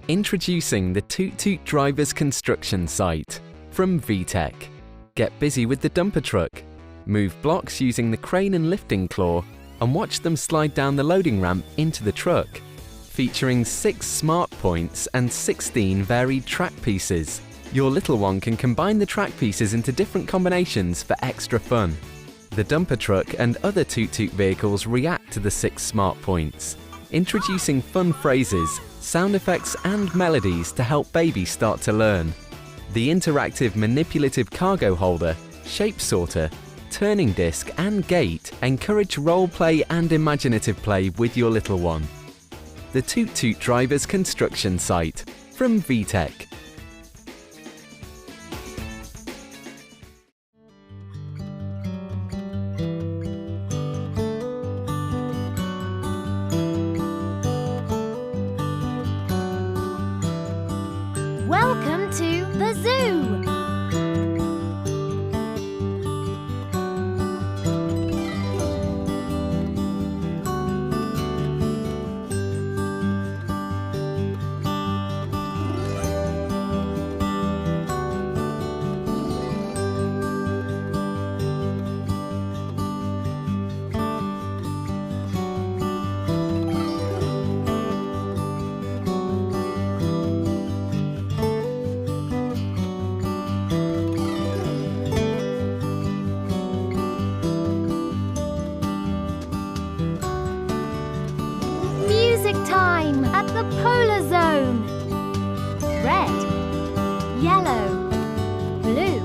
Introducing the Toot-Toot driver's construction site from VTech. Get busy with the dumper truck. Move blocks using the crane and lifting claw and watch them slide down the loading ramp into the truck. Featuring 6 smart points and 16 varied track pieces. Your little one can combine the track pieces into different combinations for extra fun. The dumper truck and other Toot-Toot vehicles react to the 6 smart points. Introducing fun phrases, sound effects and melodies to help babies start to learn. The interactive manipulative cargo holder, shape sorter, turning disc and gate encourage role play and imaginative play with your little one. The Toot-Toot driver's construction site from VTech. Welcome to the zoo! Time at the polar zone. Red, yellow, blue.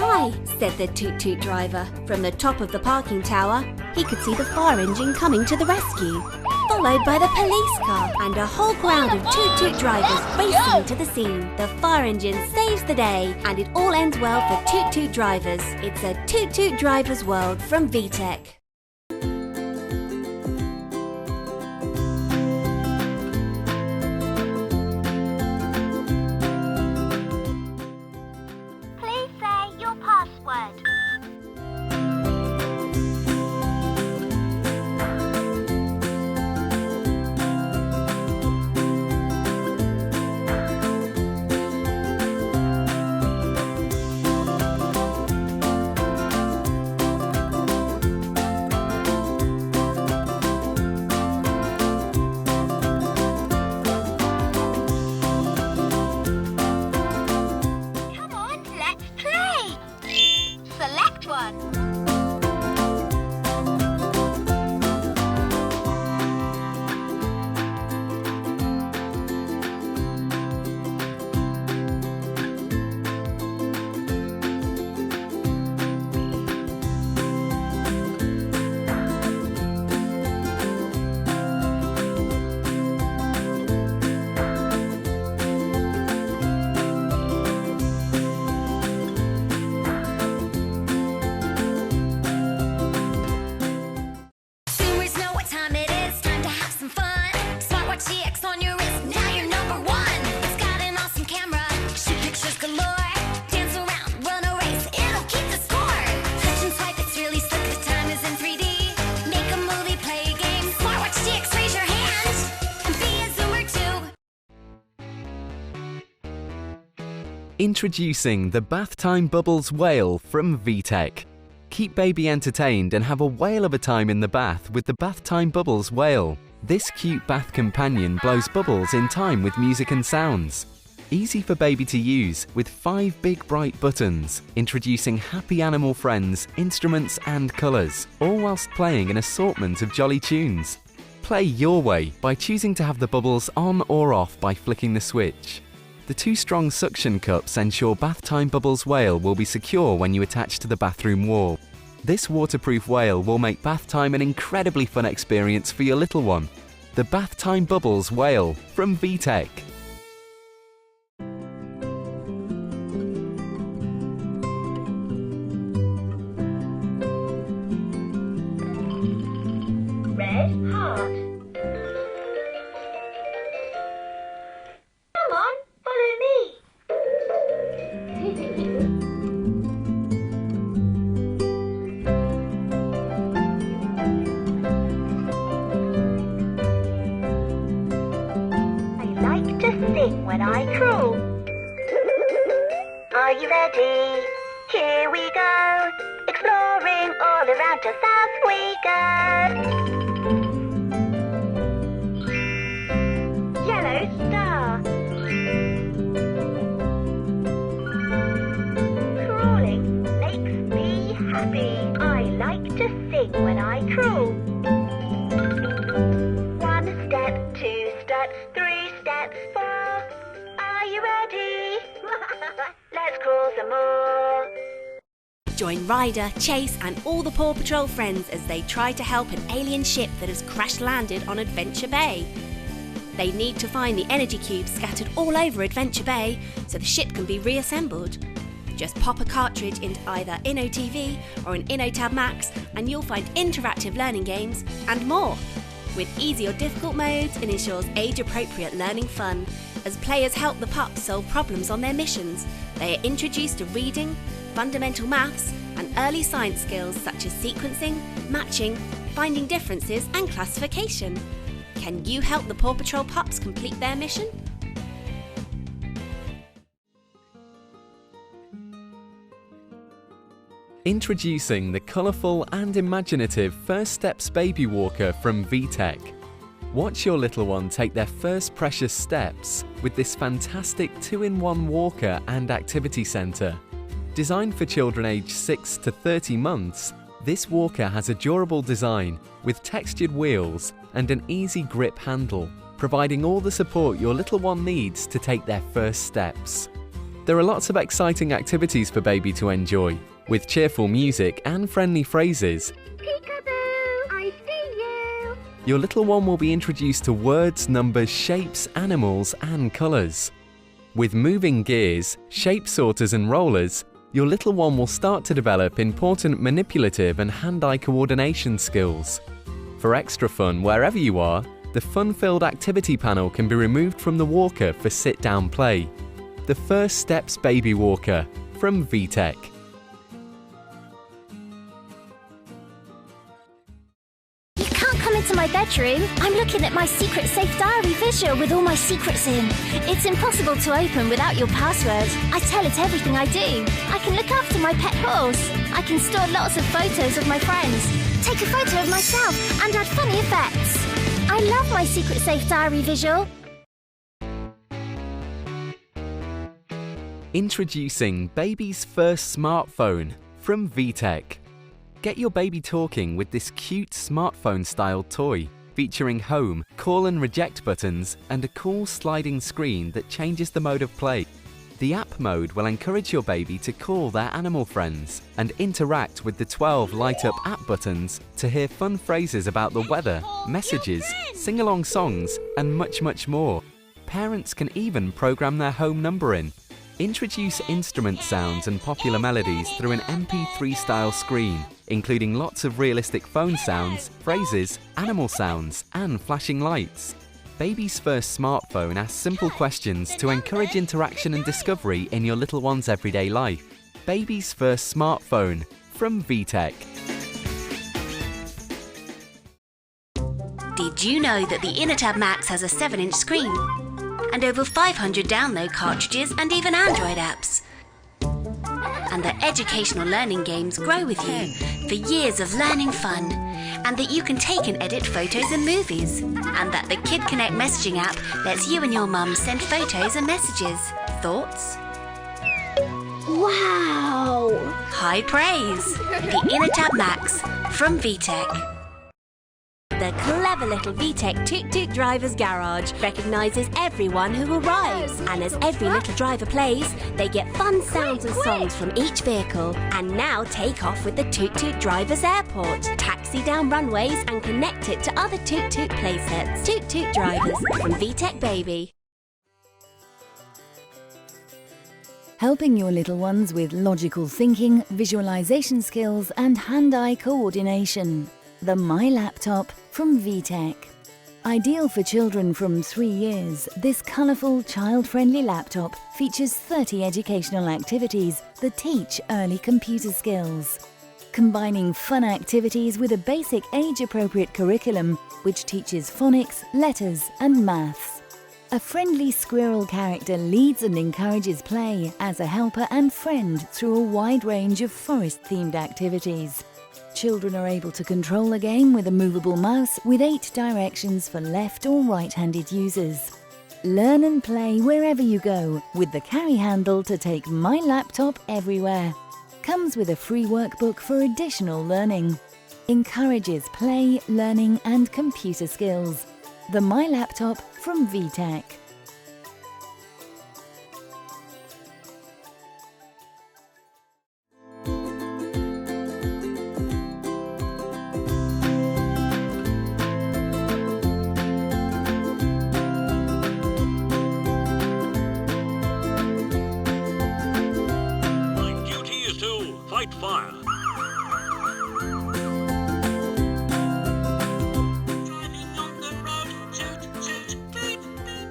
Hi, said the Toot-Toot driver. From the top of the parking tower, he could see the fire engine coming to the rescue, followed by the police car and a whole crowd of Toot-Toot drivers racing to the scene. The fire engine saves the day, and it all ends well for Toot-Toot drivers. It's a Toot-Toot driver's world from VTech. Introducing the Bath Time Bubbles Whale from VTech. Keep baby entertained and have a whale of a time in the bath with the Bath Time Bubbles Whale. This cute bath companion blows bubbles in time with music and sounds. Easy for baby to use with 5 big bright buttons, introducing happy animal friends, instruments and colours, all whilst playing an assortment of jolly tunes. Play your way by choosing to have the bubbles on or off by flicking the switch. The 2 strong suction cups ensure bath time bubbles whale will be secure when you attach to the bathroom wall. This waterproof whale will make bath time an incredibly fun experience for your little one. The Bath Time Bubbles Whale from VTech. Red heart. Come on, follow me. I like to sing when I crawl. Are you ready? Here we go. Exploring all around us as we go. Yellow star. Crawling makes me happy. I like to sing when I crawl. 1 step, 2 steps, 3 steps, 4. Are you ready? Let's crawl some more. Join Ryder, Chase and all the Paw Patrol friends as they try to help an alien ship that has crash-landed on Adventure Bay. They need to find the energy cubes scattered all over Adventure Bay so the ship can be reassembled. Just pop a cartridge into either InnoTV or an InnoTab Max and you'll find interactive learning games and more. With easy or difficult modes, it ensures age-appropriate learning fun. As players help the pups solve problems on their missions, they are introduced to reading, fundamental maths and early science skills such as sequencing, matching, finding differences and classification. Can you help the Paw Patrol pups complete their mission? Introducing the colourful and imaginative First Steps Baby Walker from VTech. Watch your little one take their first precious steps with this fantastic 2-in-1 walker and activity centre. Designed for children aged 6 to 30 months, this walker has a durable design with textured wheels and an easy grip handle, providing all the support your little one needs to take their first steps. There are lots of exciting activities for baby to enjoy, with cheerful music and friendly phrases. Peekaboo, I see you. Your little one will be introduced to words, numbers, shapes, animals and colours. With moving gears, shape sorters and rollers, your little one will start to develop important manipulative and hand-eye coordination skills. For extra fun wherever you are, the fun-filled activity panel can be removed from the walker for sit-down play. The First Steps Baby Walker from VTech. You can't come into my bedroom. I'm looking at my secret safe diary visual with all my secrets in. It's impossible to open without your password. I tell it everything I do. I can look after my pet horse. I can store lots of photos of my friends, take a photo of myself and add funny effects. I love my secret safe diary visual. Introducing baby's first smartphone from VTech. Get your baby talking with this cute smartphone-styled toy, featuring home, call and reject buttons and a cool sliding screen that changes the mode of play. The app mode will encourage your baby to call their animal friends and interact with the 12 light-up app buttons to hear fun phrases about the weather, messages, sing-along songs and much, much more. Parents can even program their home number in. Introduce instrument sounds and popular melodies through an MP3-style screen, including lots of realistic phone sounds, phrases, animal sounds, and flashing lights. Baby's first smartphone asks simple questions to encourage interaction and discovery in your little one's everyday life. Baby's first smartphone from VTech. Did you know that the InnoTab Max has a 7-inch screen? And over 500 download cartridges and even Android apps. and that educational learning games grow with you for years of learning fun, and that you can take and edit photos and movies, and that the Kid Connect messaging app lets you and your mum send photos and messages. Thoughts? Wow! High praise! The InnoTab Max from VTech. The clever little VTech Toot-Toot driver's garage recognises everyone who arrives, and as every little driver plays, they get fun sounds and songs from each vehicle, and now take off with the Toot-Toot driver's airport, taxi down runways and connect it to other Toot-Toot playsets. Toot-Toot drivers from VTech Baby. Helping your little ones with logical thinking, visualization skills and hand-eye coordination. The My Laptop from VTech. Ideal for children from 3 years, this colourful, child-friendly laptop features 30 educational activities that teach early computer skills. Combining fun activities with a basic age-appropriate curriculum which teaches phonics, letters and maths. A friendly squirrel character leads and encourages play as a helper and friend through a wide range of forest-themed activities. Children are able to control a game with a movable mouse with 8 directions for left or right-handed users. Learn and play wherever you go with the carry handle to take My Laptop everywhere. Comes with a free workbook for additional learning. Encourages play, learning and computer skills. The My Laptop from VTech. Fight fire. Driving on the road, toot, toot, beep, beep.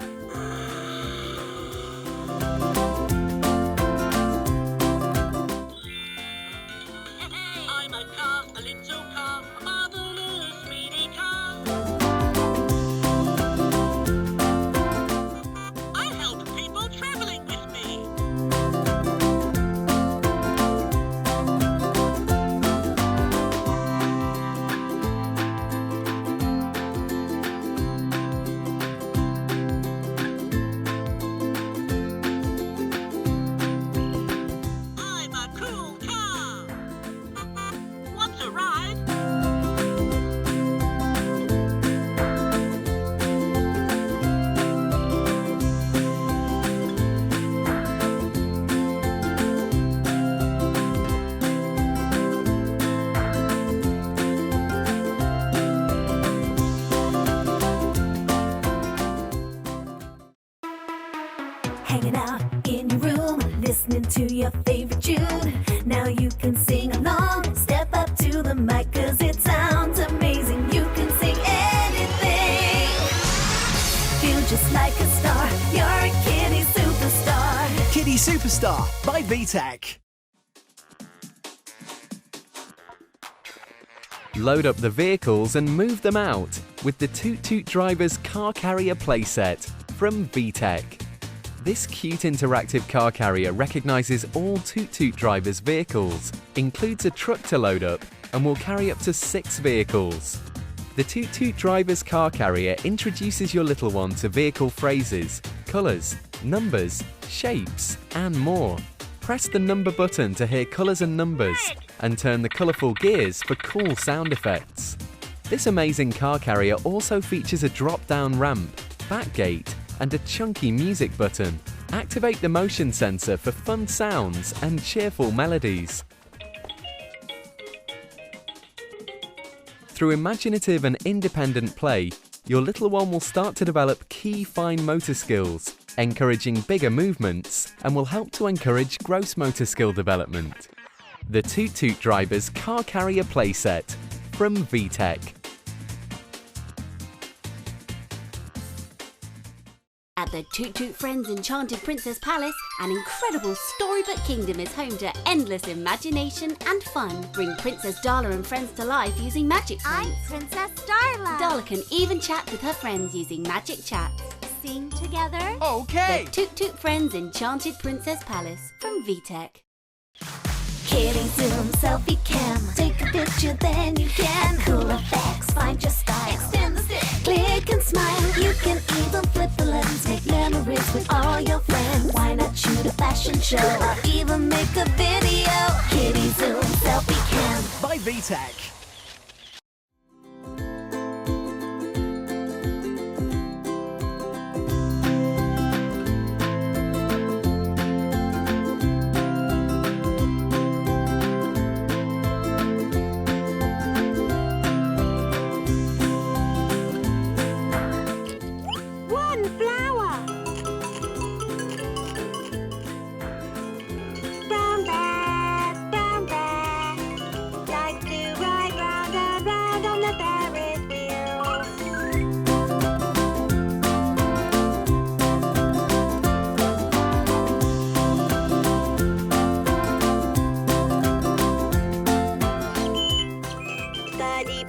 I'm a car, a little car, a marvelous speedy car. I help people traveling with me. Hanging out in your room, listening to your favorite tune. Now you can sing along. Step up to the mic, 'cause it sounds amazing. You can sing anything. Feel just like a star. You're a Kiddy Superstar. Kiddy Superstar by VTech. Load up the vehicles and move them out with the Toot-Toot Driver's Car Carrier playset from VTech. This cute interactive car carrier recognises all Toot-Toot Driver's vehicles, includes a truck to load up, and will carry up to 6 vehicles. The Toot-Toot Driver's car carrier introduces your little one to vehicle phrases, colours, numbers, shapes, and more. Press the number button to hear colours and numbers, and turn the colourful gears for cool sound effects. This amazing car carrier also features a drop-down ramp, backgate, and a chunky music button. Activate the motion sensor for fun sounds and cheerful melodies. Through imaginative and independent play, your little one will start to develop key fine motor skills, encouraging bigger movements, and will help to encourage gross motor skill development. The Toot-Toot Driver's Car Carrier playset from VTech. At the Toot-Toot Friends Enchanted Princess Palace, an incredible storybook kingdom is home to endless imagination and fun. Bring Princess Darla and friends to life using magic I'm friends. Princess Darla. Darla can even chat with her friends using magic chats. Sing together. Okay. The Toot-Toot Friends Enchanted Princess Palace from VTech. KidiZoom selfie cam. Take a picture, then you can. Cool effects, find your style. Extend the stick, click and smile. You can even flip the lens, make memories with all your friends. Why not shoot a fashion show or even make a video? KidiZoom selfie cam by VTech.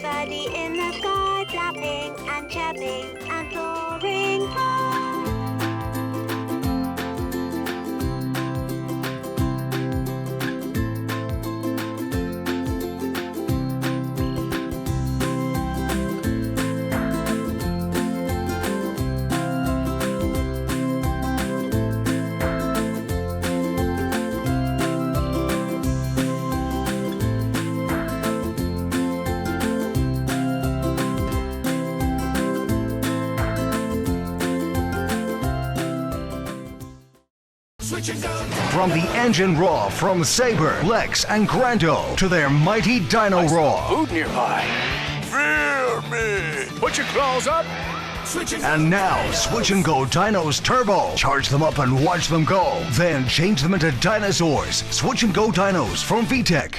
Birdie in the sky, flapping and chirping and soaring high. From the engine roar from Saber, Lex, and Grando to their mighty dino roar. Food nearby. Fear me. Put your claws up. And now, Switch and Go Dinos Turbo. Charge them up and watch them go. Then change them into dinosaurs. Switch and Go Dinos from VTech.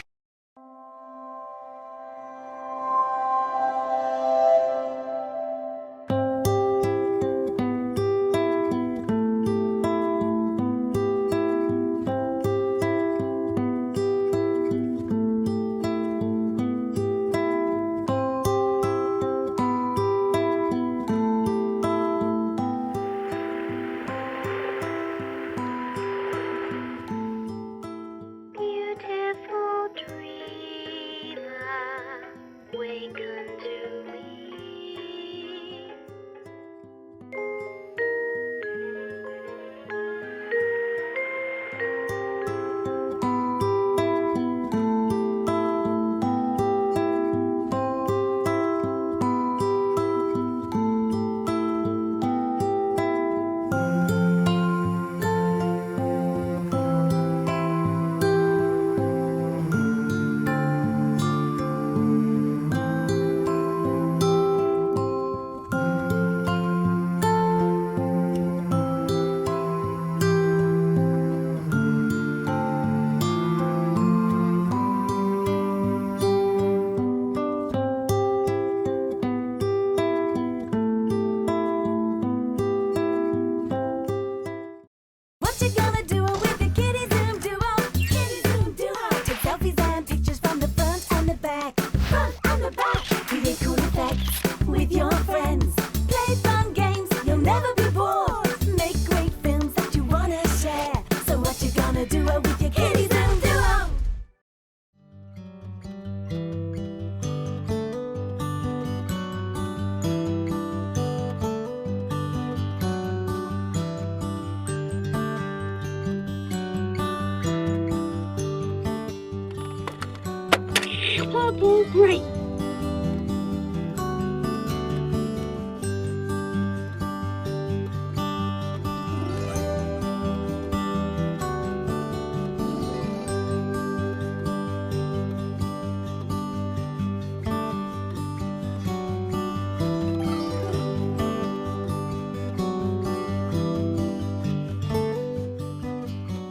What you gonna do with your KidiZoom Duo? KidiZoom Duo. Take selfies and pictures from the front and the back. Front and the back. Create cool effects with your friends. Play fun games, you'll never be bored. Make great films that you wanna share. So what you gonna do with your KidiZoom Duo? Purple grape.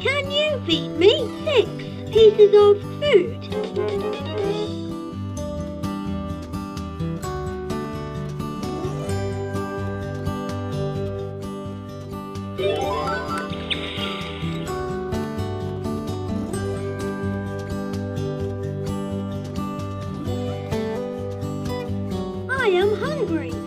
Can you feed me 6 pieces of food? I am hungry.